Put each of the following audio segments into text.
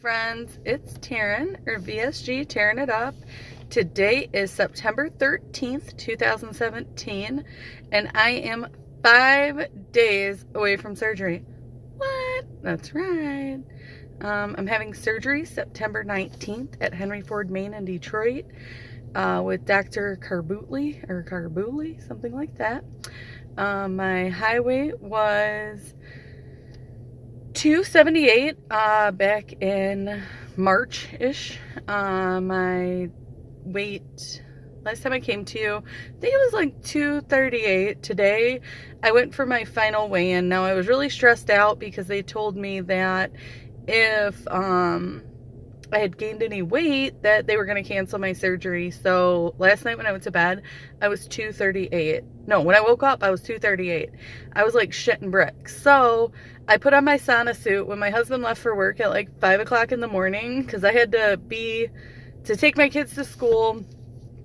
friends, it's Taryn, or VSG, tearing it up. Today is September 13th, 2017, and I am 5 days away from surgery. What? That's right. I'm having surgery September 19th at Henry Ford, Maine in Detroit with Dr. Carbuli, something like that. My high weight was 278 back in March-ish. My weight last time I came to you, I think it was like 238. Today I went for my final weigh-in. Now I was really stressed out because they told me that if I had gained any weight that they were going to cancel my surgery. So last night when I went to bed, I was 238. No, when I woke up, I was 238. I was like shitting bricks. So I put on my sauna suit when my husband left for work at like 5 o'clock in the morning because I had to take my kids to school.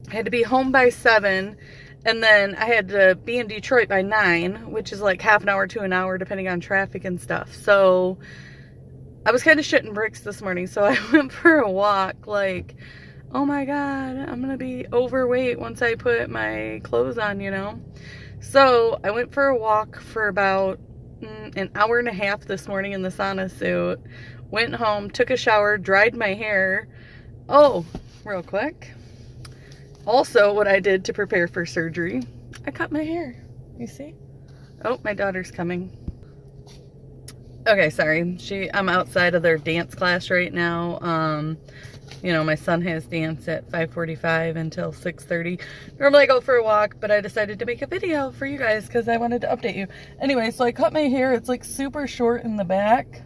I had to be home by 7. And then I had to be in Detroit by 9, which is like half an hour to an hour depending on traffic and stuff. So I was kind of shitting bricks this morning, so I went for a walk like, oh my God, I'm going to be overweight once I put my clothes on, you know? So I went for a walk for about an hour and a half this morning in the sauna suit, went home, took a shower, dried my hair. Oh, real quick. Also, what I did to prepare for surgery, I cut my hair. You see? Oh, my daughter's coming. Okay, sorry. I'm outside of their dance class right now. You know, my son has dance at 5:45 until 6:30. Normally I go for a walk, but I decided to make a video for you guys because I wanted to update you. Anyway, so I cut my hair. It's like super short in the back.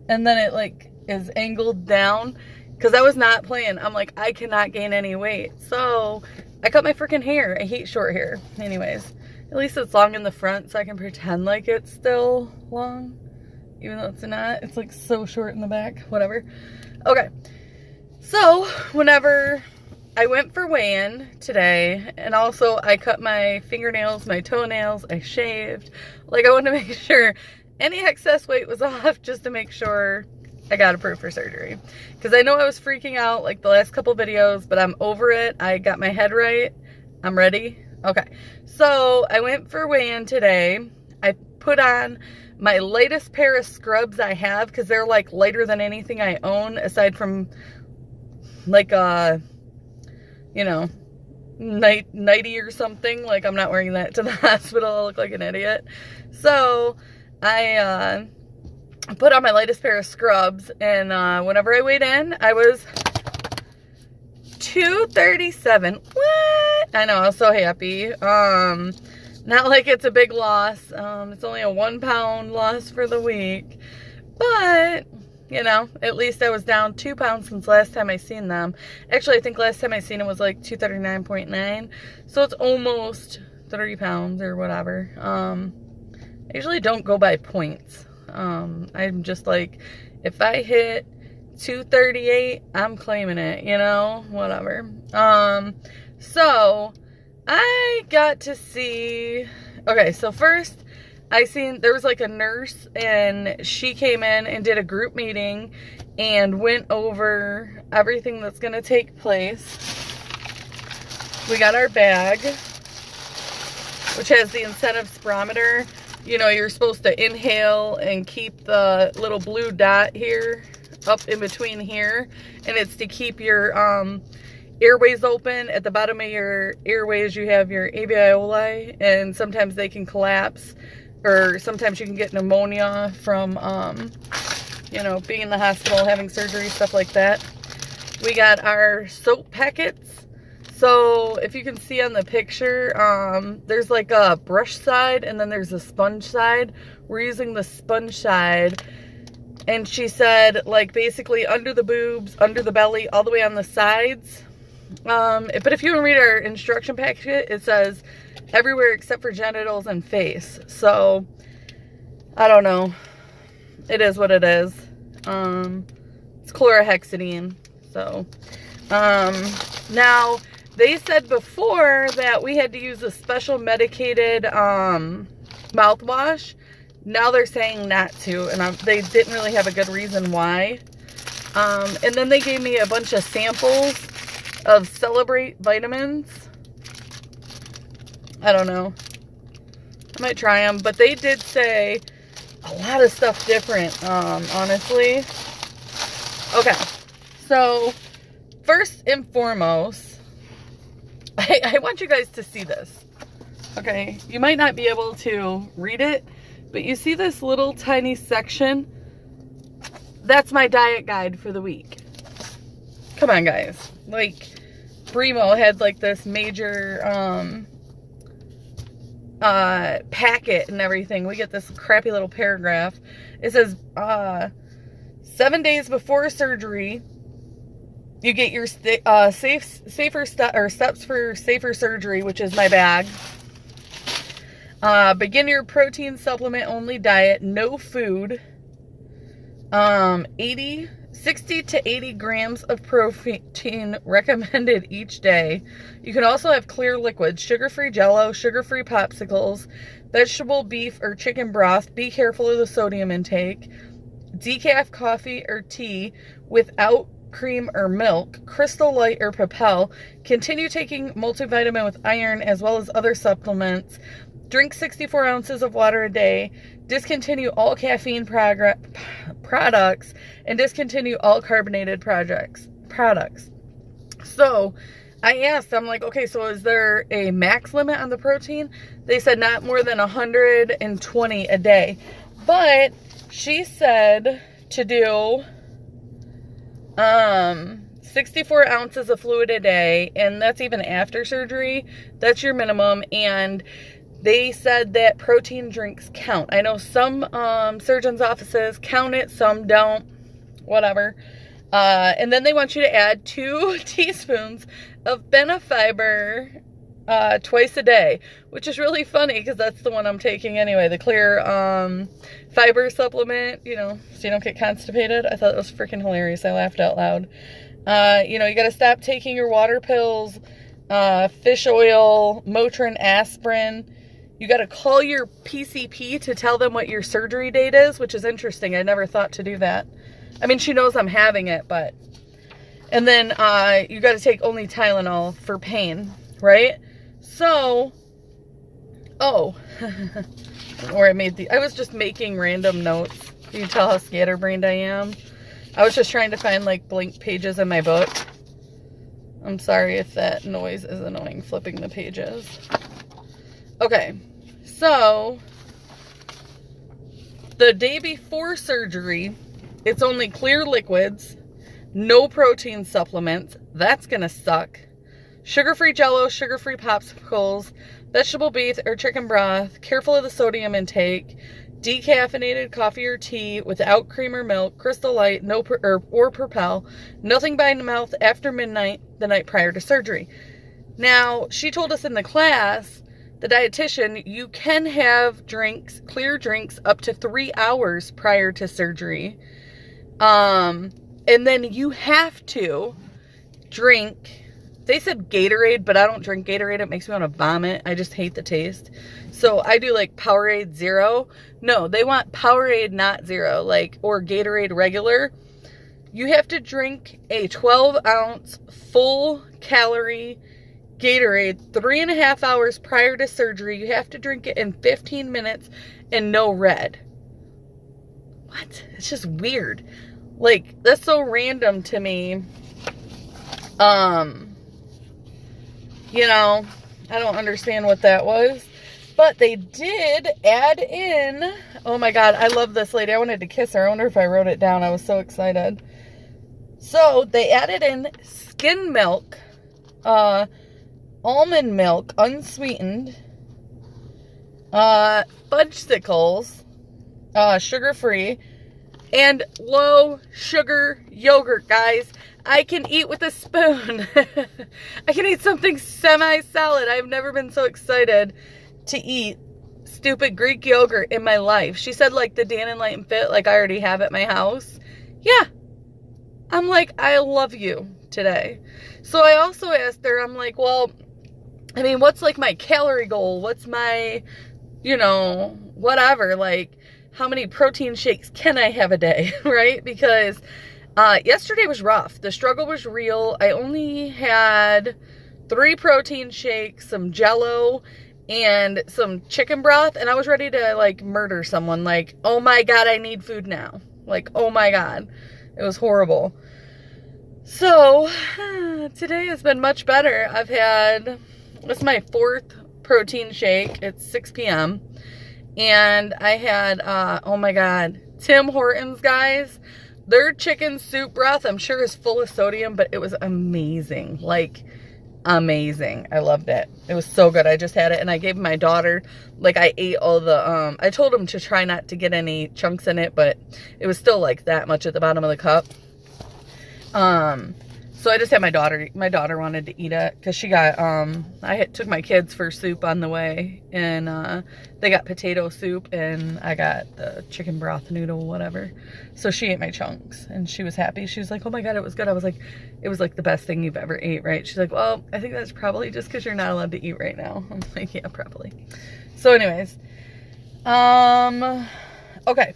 And then it like is angled down because I was not playing. I'm like, I cannot gain any weight. So I cut my freaking hair. I hate short hair. Anyways. At least it's long in the front so I can pretend like it's still long. Even though it's not. It's like so short in the back. Whatever. Okay. So, whenever I went for weigh-in today, and also I cut my fingernails, my toenails, I shaved. Like I wanted to make sure any excess weight was off just to make sure I got approved for surgery. Because I know I was freaking out like the last couple videos, but I'm over it. I got my head right. I'm ready. Okay, so I went for weigh-in today. I put on my lightest pair of scrubs I have because they're like lighter than anything I own aside from like you know, nightie or something. Like I'm not wearing that to the hospital. I'll look like an idiot. So I put on my lightest pair of scrubs, and whenever I weighed in, I was 237. What? I know, I was so happy. Not like it's a big loss. It's only a 1 pound loss for the week. But, you know, at least I was down 2 pounds since last time I seen them. Actually, I think last time I seen it was like 239.9. So it's almost 30 pounds or whatever. I usually don't go by points. I'm just like, if I hit 238, I'm claiming it, you know, whatever. So I got to see, okay, so first there was like a nurse, and she came in and did a group meeting and went over everything that's going to take place. We got our bag, which has the incentive spirometer. You know, you're supposed to inhale and keep the little blue dot here up in between here, and it's to keep your airways open. At the bottom of your airways you have your alveoli, and sometimes they can collapse, or sometimes you can get pneumonia from you know, being in the hospital, having surgery, stuff like that. We got our soap packets. So if you can see on the picture, there's like a brush side and then there's a sponge side. We're using the sponge side. And she said, like, basically under the boobs, under the belly, all the way on the sides. But if you read our instruction packet, it says everywhere except for genitals and face. So, I don't know. It is what it is. It's chlorhexidine. So, now, they said before that we had to use a special medicated mouthwash. Now they're saying not to, and they didn't really have a good reason why. And then they gave me a bunch of samples of Celebrate vitamins. I don't know. I might try them, but they did say a lot of stuff different, honestly. Okay, so first and foremost, I want you guys to see this. Okay, you might not be able to read it, but you see this little tiny section? That's my diet guide for the week. Come on, guys. Like, Brimo had like this major packet and everything. We get this crappy little paragraph. It says 7 days before surgery, you get your safer steps for safer surgery, which is my bag. Begin your protein supplement only diet, no food. 60 to 80 grams of protein recommended each day. You can also have clear liquids, sugar-free Jell-O, sugar-free popsicles, vegetable, beef, or chicken broth. Be careful of the sodium intake. Decaf coffee or tea without cream or milk. Crystal Light or Propel. Continue taking multivitamin with iron as well as other supplements. Drink 64 ounces of water a day. Discontinue all caffeine products and discontinue all carbonated products. So I asked, I'm like, okay, so is there a max limit on the protein? They said not more than 120 a day. But she said to do 64 ounces of fluid a day, and that's even after surgery. That's your minimum. And they said that protein drinks count. I know some surgeons' offices count it, some don't, whatever. And then they want you to add 2 teaspoons of Benefiber twice a day, which is really funny because that's the one I'm taking anyway, the clear fiber supplement, you know, so you don't get constipated. I thought it was freaking hilarious. I laughed out loud. You know, you got to stop taking your water pills, fish oil, Motrin, aspirin. You got to call your PCP to tell them what your surgery date is, which is interesting. I never thought to do that. I mean, she knows I'm having it, but... And then you got to take only Tylenol for pain, right? So, oh, where I made the... I was just making random notes. You can tell how scatterbrained I am. I was just trying to find, like, blank pages in my book. I'm sorry if that noise is annoying, flipping the pages. Okay, so the day before surgery, it's only clear liquids, no protein supplements. That's gonna suck. Sugar-free Jell-O, sugar-free popsicles, vegetable, beef, or chicken broth. Careful of the sodium intake. Decaffeinated coffee or tea without cream or milk. Crystal Light, or Propel. Nothing by mouth after midnight the night prior to surgery. Now, she told us in the class, the dietitian, you can have drinks, clear drinks, up to 3 hours prior to surgery. And then you have to drink, they said Gatorade, but I don't drink Gatorade. It makes me want to vomit. I just hate the taste. So I do like Powerade Zero. No, they want Powerade not Zero, like, or Gatorade regular. You have to drink a 12-ounce full calorie Gatorade 3.5 hours prior to surgery. You have to drink it in 15 minutes and no red. What? It's just weird. Like, that's so random to me. You know, I don't understand what that was. But they did add in, oh my God, I love this lady. I wanted to kiss her. I wonder if I wrote it down. I was so excited. So they added in skim milk, almond milk, unsweetened, fudgesicles, sugar-free, and low sugar yogurt, guys. I can eat with a spoon. I can eat something semi-solid. I've never been so excited to eat stupid Greek yogurt in my life. She said, like, the Dannon Light and Fit, like, I already have at my house. Yeah. I'm like, I love you today. So I also asked her, I'm like, well, I mean, what's, like, my calorie goal? What's my, you know, whatever, like, how many protein shakes can I have a day, right? Because Yesterday was rough. The struggle was real. I only had 3 protein shakes, some Jell-O, and some chicken broth, and I was ready to like murder someone. Like, oh my God, I need food now. Like, oh my God. It was horrible. So today has been much better. I've had, this is my 4th protein shake. It's 6 p.m. And I had, oh my God, Tim Hortons, guys. Their chicken soup broth, I'm sure is full of sodium, but it was amazing. Like, amazing. I loved it. It was so good. I just had it and I gave my daughter, like, I ate all the, I told him to try not to get any chunks in it, but it was still like that much at the bottom of the cup. So I just had my daughter wanted to eat it because she got, took my kids for soup on the way, and they got potato soup and I got the chicken broth noodle, whatever. So she ate my chunks and she was happy. She was like, oh my God, it was good. I was like, it was like the best thing you've ever ate, right? She's like, well, I think that's probably just because you're not allowed to eat right now. I'm like, yeah, probably. So anyways, okay.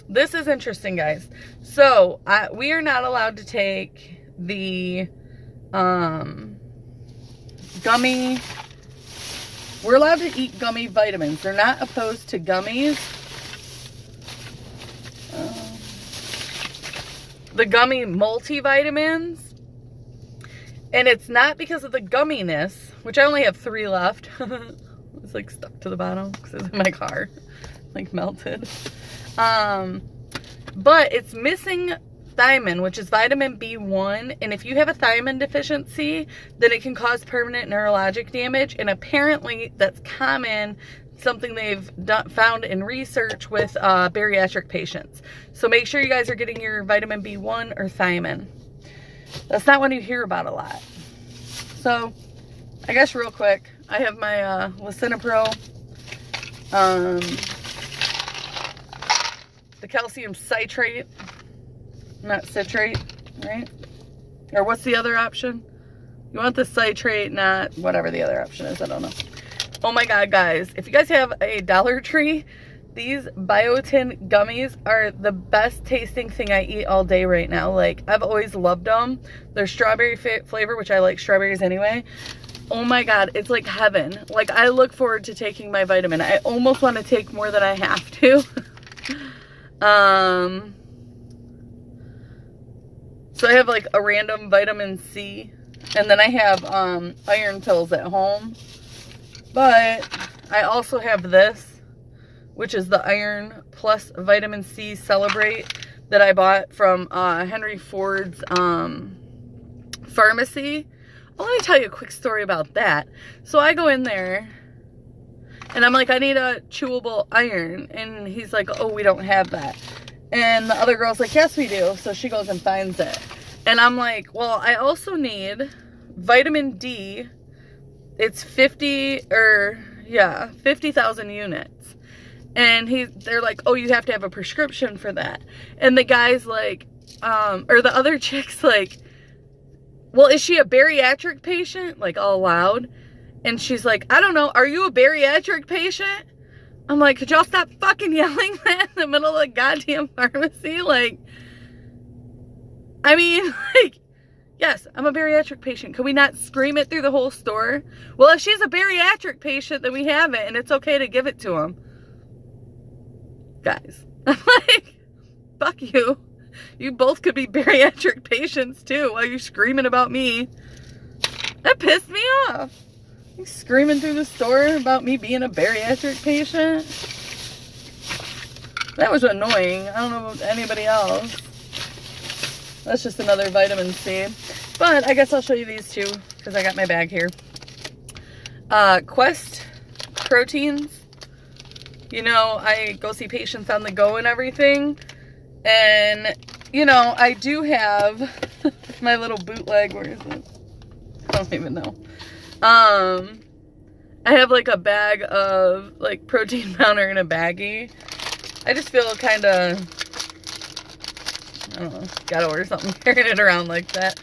This is interesting, guys. So we are not allowed to take the gummy. We're allowed to eat gummy vitamins. They're not opposed to gummies. The gummy multivitamins. And it's not because of the gumminess, which I only have 3 left. It's like stuck to the bottom because it's in my car. Like melted. But it's missing thiamine, which is vitamin B1, and if you have a thiamine deficiency, then it can cause permanent neurologic damage, and apparently that's common, something they've found in research with bariatric patients. So make sure you guys are getting your vitamin B1 or thiamine. That's not one you hear about a lot. So I guess real quick, I have my Lisinopril, the calcium citrate, not citrate, right? Or what's the other option? You want the citrate, not whatever the other option is. I don't know. Oh my God, guys. If you guys have a Dollar Tree, these Biotin gummies are the best tasting thing I eat all day right now. Like, I've always loved them. They're strawberry flavor, which I like strawberries anyway. Oh my God, it's like heaven. Like, I look forward to taking my vitamin. I almost want to take more than I have to. So I have like a random vitamin C, and then I have iron pills at home, but I also have this, which is the Iron Plus Vitamin C Celebrate that I bought from Henry Ford's pharmacy. Well, let me tell you a quick story about that. So I go in there and I'm like, I need a chewable iron, and he's like, oh, we don't have that. And the other girl's like, yes, we do. So she goes and finds it. And I'm like, well, I also need vitamin D. It's 50,000 units. And they're like, oh, you have to have a prescription for that. And the guy's like, or the other chick's like, well, is she a bariatric patient? Like, all loud. And she's like, I don't know. Are you a bariatric patient? I'm like, could y'all stop fucking yelling that in the middle of the goddamn pharmacy? Like, I mean, like, yes, I'm a bariatric patient. Could we not scream it through the whole store? Well, if she's a bariatric patient, then we have it, and it's okay to give it to him. Guys, I'm like, fuck you. You both could be bariatric patients, too, while you're screaming about me. That pissed me off. He's screaming through the store about me being a bariatric patient. That was annoying. I don't know about anybody else. That's just another vitamin C. But I guess I'll show you these two because I got my bag here. Quest proteins. You know, I go see patients on the go and everything. And, you know, I do have my little bootleg. Where is it? I don't even know. I have like a bag of like protein powder in a baggie. I just feel kind of, I don't know, gotta order something carrying it around like that.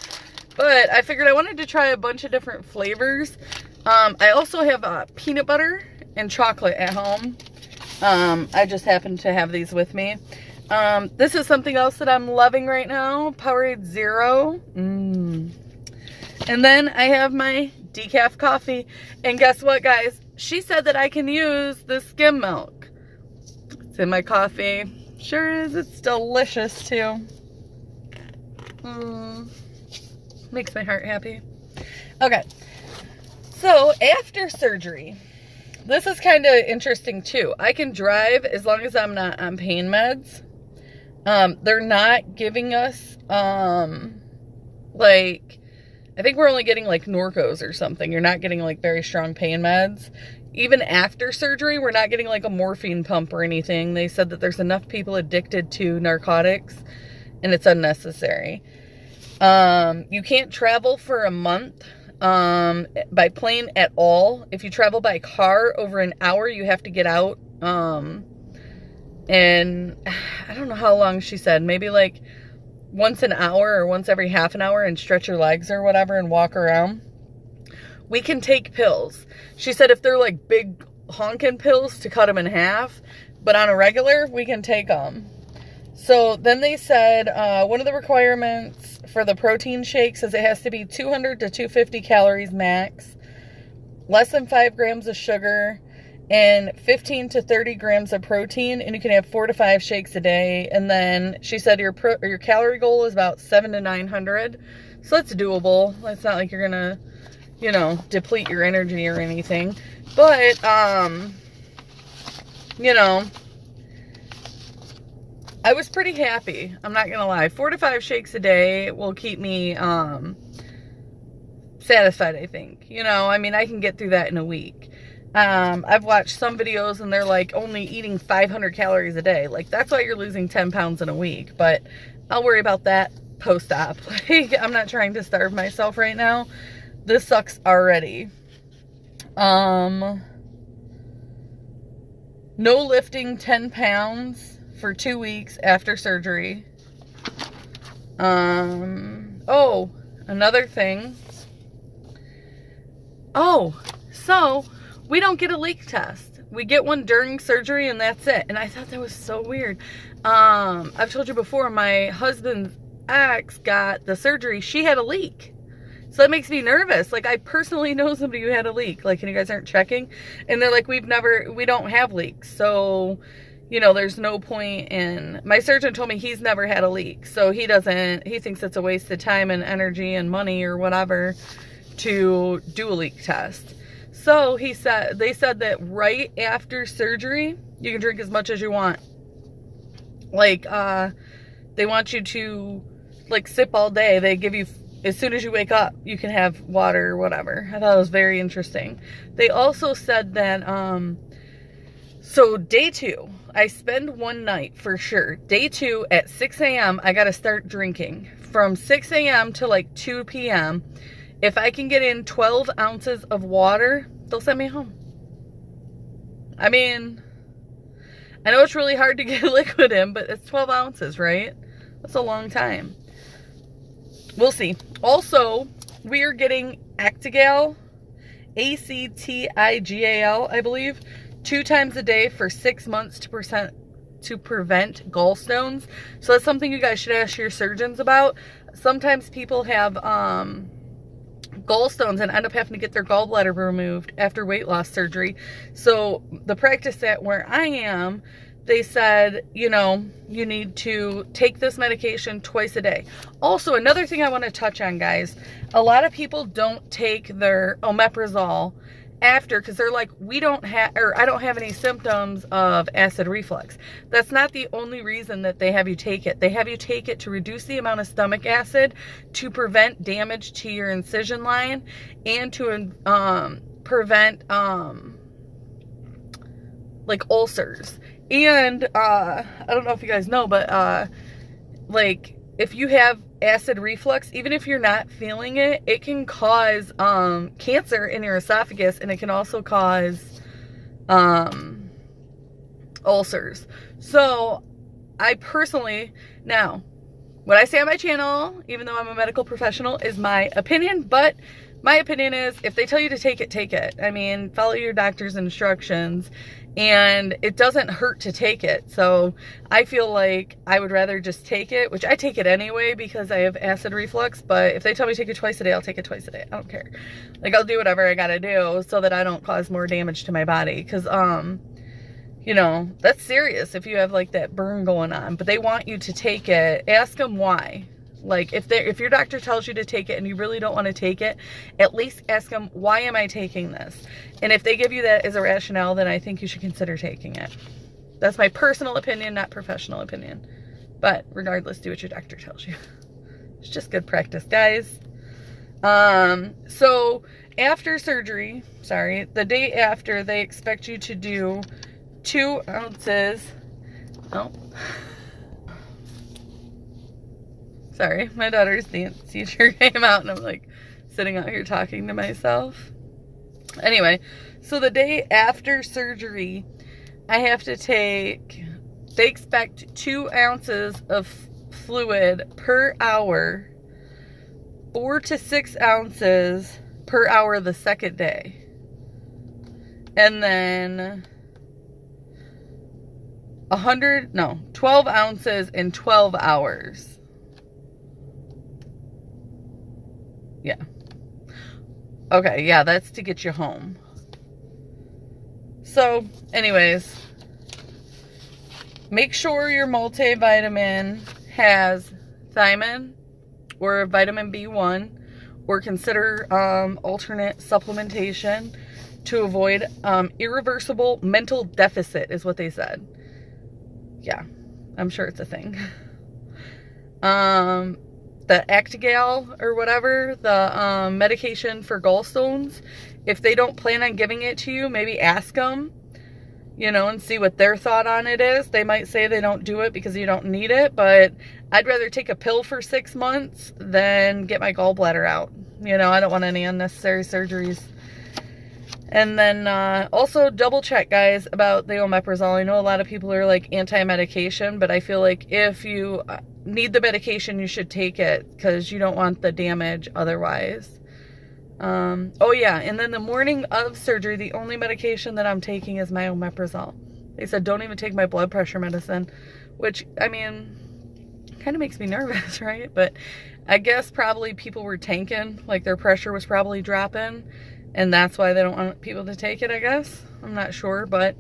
But I figured I wanted to try a bunch of different flavors. I also have peanut butter and chocolate at home. I just happen to have these with me. This is something else that I'm loving right now. Powerade Zero. And then I have my decaf coffee. And guess what, guys? She said that I can use the skim milk. It's in my coffee. Sure is. It's delicious, too. Makes my heart happy. Okay. So, after surgery, this is kind of interesting, too. I can drive as long as I'm not on pain meds. They're not giving us, like, I think we're only getting, like, Norcos or something. You're not getting, like, very strong pain meds. Even after surgery, we're not getting, like, a morphine pump or anything. They said that there's enough people addicted to narcotics, and it's unnecessary. You can't travel for a month, by plane at all. If you travel by car over an hour, you have to get out, and I don't know how long she said, maybe like once an hour or once every half an hour, and stretch your legs or whatever and walk around. We can take pills. She said if they're like big honking pills to cut them in half, but on a regular, we can take them. So then they said one of the requirements for the protein shakes is it has to be 200 to 250 calories max, less than 5 grams of sugar, and 15 to 30 grams of protein, and you can have 4 to 5 shakes a day. And then she said your calorie goal is about 700 to 900, so that's doable. It's not like you're gonna, you know, deplete your energy or anything, but you know, I was pretty happy. I'm not gonna lie. 4 to 5 shakes a day will keep me satisfied, I think. You know, I mean, I can get through that in a week. I've watched some videos and they're like only eating 500 calories a day. Like, that's why you're losing 10 pounds in a week. But I'll worry about that post-op. Like, I'm not trying to starve myself right now. This sucks already. No lifting 10 pounds for 2 weeks after surgery. Oh, another thing. Oh, so we don't get a leak test. We get one during surgery and that's it. And I thought that was so weird. I've told you before, my husband's ex got the surgery. She had a leak. So that makes me nervous. Like, I personally know somebody who had a leak. Like, and you guys aren't checking. And they're like, we don't have leaks. So, you know, there's no point in, my surgeon told me he's never had a leak. So he thinks it's a waste of time and energy and money or whatever to do a leak test. So they said that right after surgery, you can drink as much as you want. Like, they want you to, like, sip all day. They give you, as soon as you wake up, you can have water or whatever. I thought it was very interesting. They also said that, so day 2, I spend one night for sure. Day 2 at 6 a.m., I got to start drinking. From 6 a.m. to like 2 p.m., if I can get in 12 ounces of water, they'll send me home. I mean, I know it's really hard to get liquid in, but it's 12 ounces, right? That's a long time. We'll see. Also, we are getting Actigal, Actigal, I believe, 2 times a day for 6 months to prevent gallstones. So that's something you guys should ask your surgeons about. Sometimes people have gallstones and end up having to get their gallbladder removed after weight loss surgery. So the practice at where I am, they said, you know, you need to take this medication twice a day. Also, another thing I want to touch on, guys, a lot of people don't take their omeprazole after, because they're like, I don't have any symptoms of acid reflux. That's not the only reason that they have you take it. They have you take it to reduce the amount of stomach acid, to prevent damage to your incision line, and to prevent like ulcers. And I don't know if you guys know, but like, if you have acid reflux, even if you're not feeling it, it can cause cancer in your esophagus, and it can also cause ulcers. So I personally, now what I say on my channel, even though I'm a medical professional, is my opinion, but my opinion is, if they tell you to take it, take it. I mean, follow your doctor's instructions. and it doesn't hurt to take it. So I feel like I would rather just take it, which I take it anyway because I have acid reflux, but if they tell me to take it twice a day, I'll take it twice a day. I don't care. Like, I'll do whatever I gotta do so that I don't cause more damage to my body, because you know, that's serious if you have like that burn going on. But they want you to take it. Ask them why. Like, if your doctor tells you to take it and you really don't want to take it, at least ask them, why am I taking this? And if they give you that as a rationale, then I think you should consider taking it. That's my personal opinion, not professional opinion. But regardless, do what your doctor tells you. It's just good practice, guys. So after surgery, the day after, they expect you to do 2 ounces. Oh. Sorry, my daughter's dance teacher came out and I'm like sitting out here talking to myself. Anyway, so the day after surgery, I have to take, they expect 2 ounces of fluid per hour, 4 to 6 ounces per hour the second day. And then 12 ounces in 12 hours. Yeah. Okay, yeah, that's to get you home. So, anyways, make sure your multivitamin has thiamine or vitamin B1, or consider alternate supplementation to avoid irreversible mental deficit is what they said. Yeah, I'm sure it's a thing. The Actigal or whatever, the medication for gallstones, if they don't plan on giving it to you, maybe ask them, you know, and see what their thought on it is. They might say they don't do it because you don't need it, but I'd rather take a pill for 6 months than get my gallbladder out. You know, I don't want any unnecessary surgeries. And then also double check, guys, about the omeprazole. I know a lot of people are like anti-medication, but I feel like if you need the medication, you should take it because you don't want the damage otherwise. Oh yeah, and then the morning of surgery, the only medication that I'm taking is my omeprazole. They said don't even take my blood pressure medicine, which, I mean, kind of makes me nervous, right? But I guess probably people were tanking, like their pressure was probably dropping, and that's why they don't want people to take it, I guess. I'm not sure, but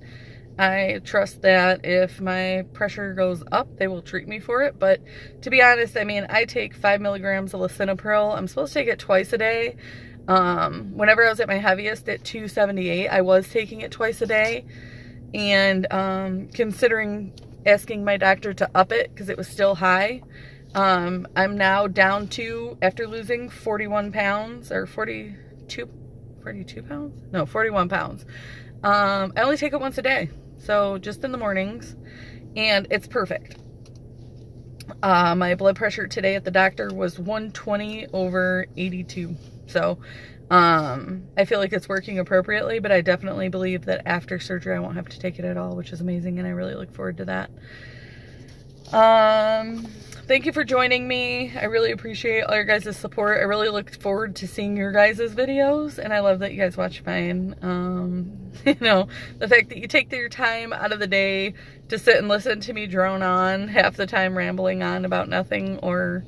I trust that if my pressure goes up, they will treat me for it. But to be honest, I mean, I take 5 milligrams of lisinopril. I'm supposed to take it twice a day. Whenever I was at my heaviest at 278, I was taking it twice a day. And considering asking my doctor to up it because it was still high, I'm now down to, after losing 41 pounds, or 42 pounds? No, 41 pounds. I only take it once a day. So just in the mornings, and it's perfect. My blood pressure today at the doctor was 120/82. So I feel like it's working appropriately, but I definitely believe that after surgery I won't have to take it at all, which is amazing, and I really look forward to that. Thank you for joining me. I really appreciate all your guys' support. I really look forward to seeing your guys' videos, and I love that you guys watch mine. You know, the fact that you take your time out of the day to sit and listen to me drone on, half the time rambling on about nothing, or,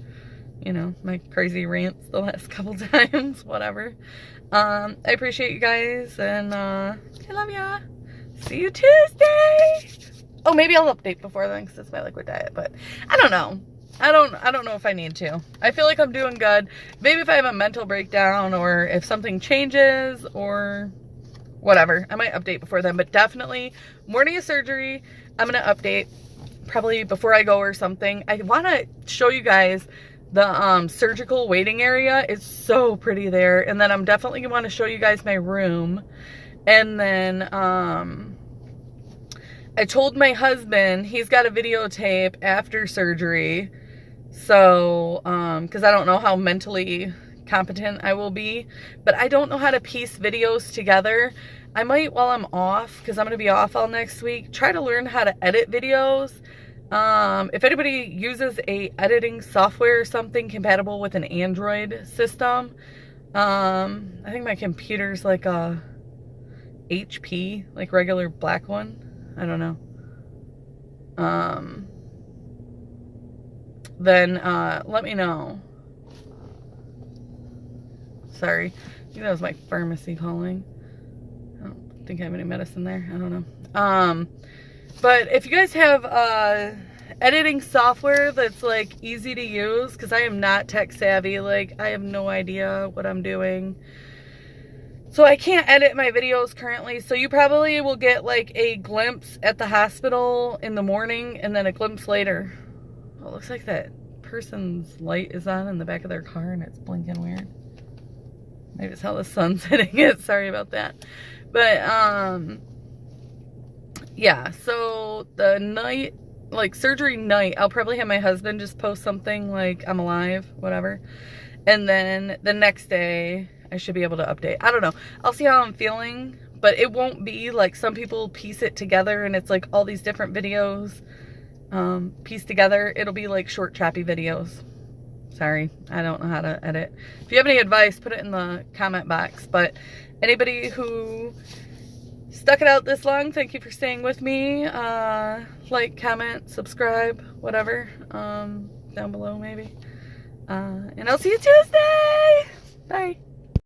you know, my crazy rants the last couple times, whatever. I appreciate you guys, and I love ya. See you Tuesday. Oh, maybe I'll update before then because it's my liquid diet, but I don't know. I don't know if I need to. I feel like I'm doing good. Maybe if I have a mental breakdown or if something changes or whatever, I might update before then. But definitely, morning of surgery, I'm going to update probably before I go or something. I want to show you guys the surgical waiting area. It's so pretty there. And then I'm definitely going to want to show you guys my room. And then I told my husband he's got a videotape after surgery. So, because I don't know how mentally competent I will be, but I don't know how to piece videos together. I might, while I'm off, because I'm going to be off all next week, try to learn how to edit videos. If anybody uses a editing software or something compatible with an Android system, I think my computer's like a HP, like regular black one. I don't know. Then let me know. Sorry. I think that was my pharmacy calling. I don't think I have any medicine there. I don't know. But if you guys have editing software that's like easy to use, because I am not tech savvy, like I have no idea what I'm doing. So I can't edit my videos currently, so you probably will get like a glimpse at the hospital in the morning and then a glimpse later. Oh, it looks like that person's light is on in the back of their car and it's blinking weird. Maybe it's how the sun's hitting it. Sorry about that. But, yeah, so the night, like surgery night, I'll probably have my husband just post something like I'm alive, whatever. And then the next day, I should be able to update. I don't know. I'll see how I'm feeling, but it won't be like some people piece it together and it's like all these different videos pieced together. It'll be like short, choppy videos. Sorry, I don't know how to edit. If you have any advice, put it in the comment box. But anybody who stuck it out this long, thank you for staying with me. Like, comment, subscribe, whatever, down below maybe. And I'll see you Tuesday. Bye.